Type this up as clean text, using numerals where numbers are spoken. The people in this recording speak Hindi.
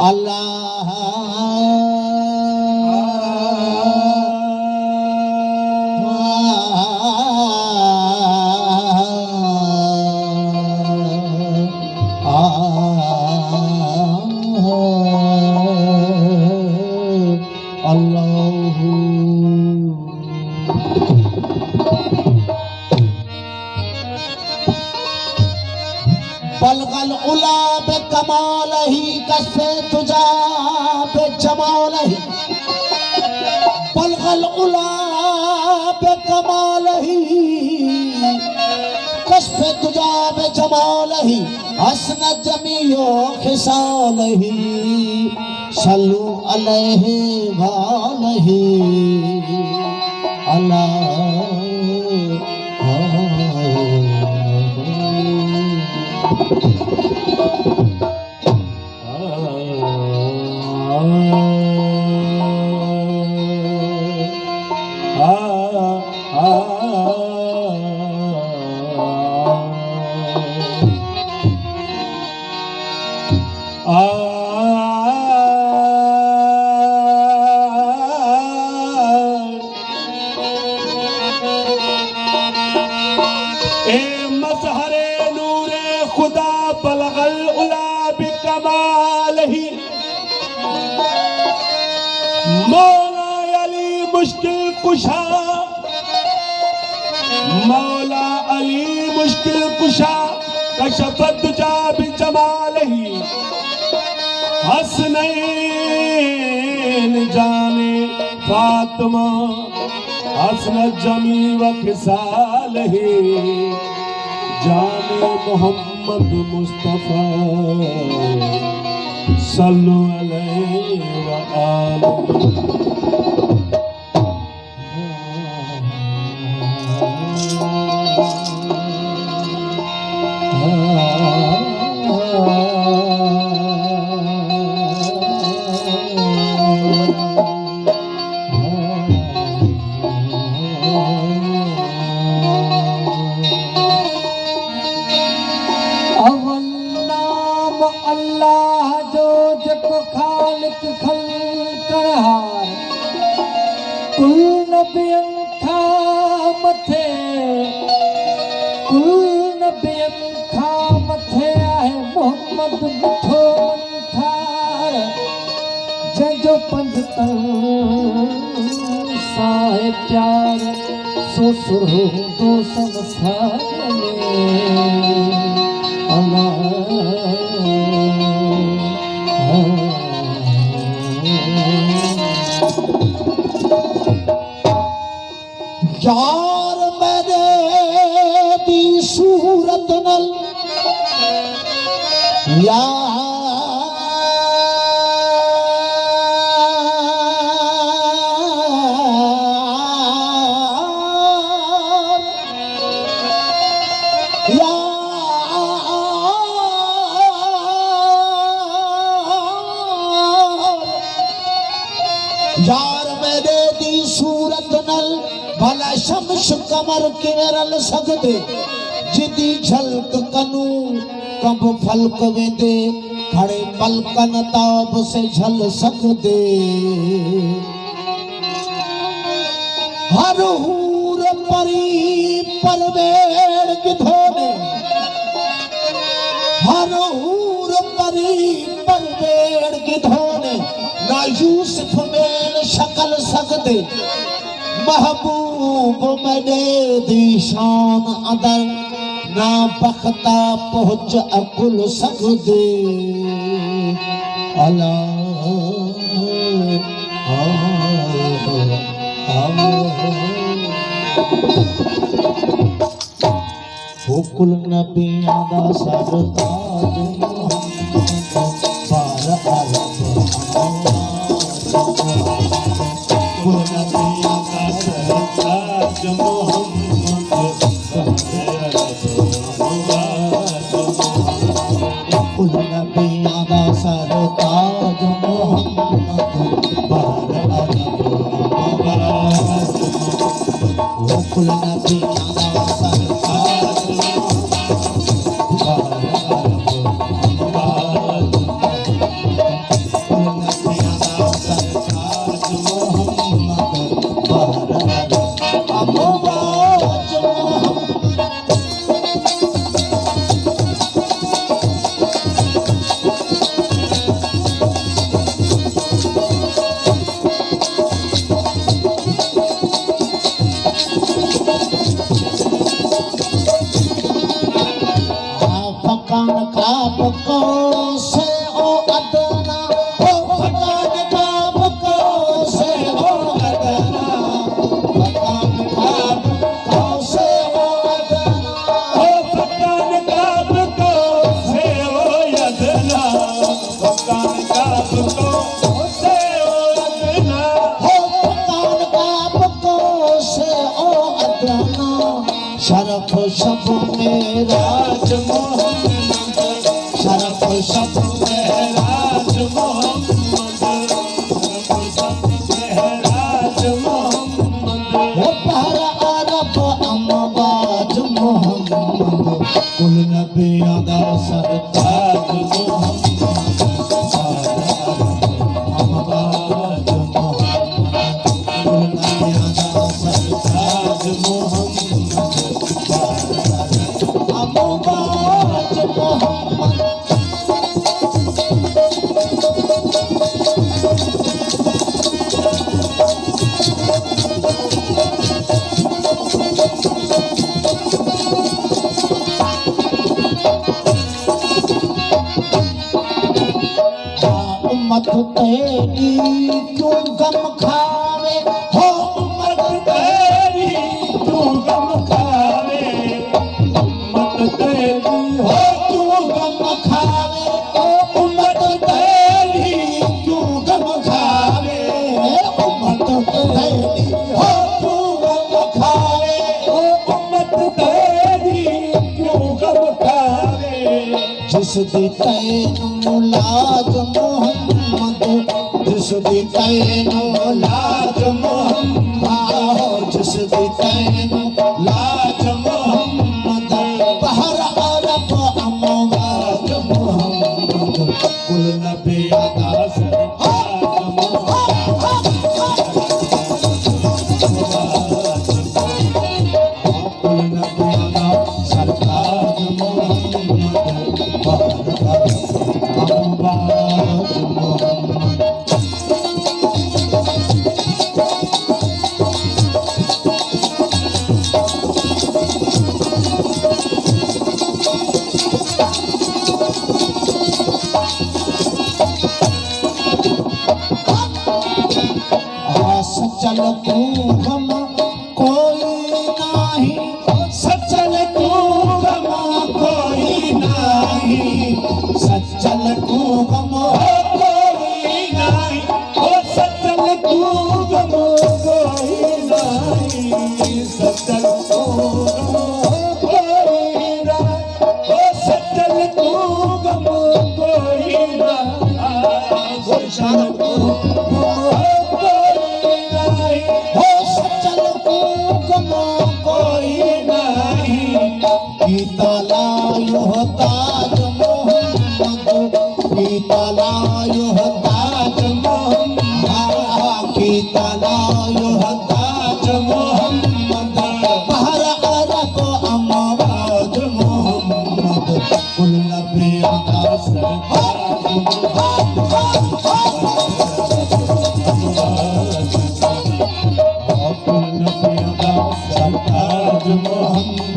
अल्लाह बलगल उला बे कमाल ही कशफे तुजा बे जमाल ही बलगल उला बे कमाल ही कशफे तुजा बे जमाल ही हसन जमीओ खिसाल ही सल्लु अलैहि वालही अल्लाह खुदा बलगल उला बिकमाल ही मौला अली मुश्किल कुशा मौला अली मुश्किल कुशा कशफत जा बिजमाल ही हसनैन जाने फातिमा हसन जमी व खिसाल ही जाने मोहम्मद मुस्तफा सल्लु अलैहि व अल्लाह जो जको खालिक खल करहार कुल नबियन खा मथे आहे मोहम्मद मिठो मंठार जंहिंजो पंज साहे प्यार सो सुर हूंदो संसार में अल्लाह यार मेरे दी सूरत नल यार मेरे दी सूरत नल भला शम्स कमर किवें रल सकदे जिदी झलक कनू कब फलक वेंदे खड़े पलकन ताब से झल सकदे हर हूर परी परवेड़ गिधोने हर हूर परी परवेड़ गिधोने ना यूसुफ में शक्ल सकदे महबूब मदे दी शान अंदर ना बख्ता पहुंच अकुल सकदे अल्लाह कुल नबियां दा सरताज पार अरब कुल नबियां दा सरताज मोहम्मद कुल नबियां बको से ओ अदना ओ फकान का बको से ओ अदना फकान का बको से ओ अदना ओ फकान का बको से ओ अदना फकान का बको से ओ अदना हो फकान का बको से ओ अदना शरफ सब में राज मोहम्मद शरफ सब में राज मोहम्मद राज मोहम्मद वो पहर अरब अमबाज मोहम्मद कुल नबियों दा सरताज मोहम्मद अमबाज मोहम्मद कुल नबियों दा सरताज मोहम्मद अमबाज मोहम्मद उम्मत तेरी क्यों गम खावे हो उम्मत तेरी तू गम खावे उम्मत तेरी हो क्यों गम खावे उम्मत तेरी क्यों गम खावे उम्मत तेरी हो क्यों गम खावे उम्मत तेरी क्यों गम खावे जिस दी तैनू लाज मोहम्मद जिस दी तैनू लाज मोहम्मद जिस दी तैनू लाज मोहम्मद बहर अरब अमवाज मोहम्मद कुल नबिया दा सरताज मोहम्मद कुल नबिया दा सरताज मोहम्मद अमवाज मोहम्मद सचल तू गम कोई नहीं सचल तू गम कोई नहीं सचल तू गम कोई नहीं ओ सचल तू गम कोई नहीं सचल तू गम कोई नहीं ओ सचल तू गम कोई नहीं सचल तू हो सचल तू गम कोई नहीं पीता लायो ताज मोहम्मद पीता लायो ताज मोहम्मद पीता लायो ताज मोहम्मद बहर अरब अमवाज मोहम्मद कुल नबियों दा सरताज सरताज मोहम्मद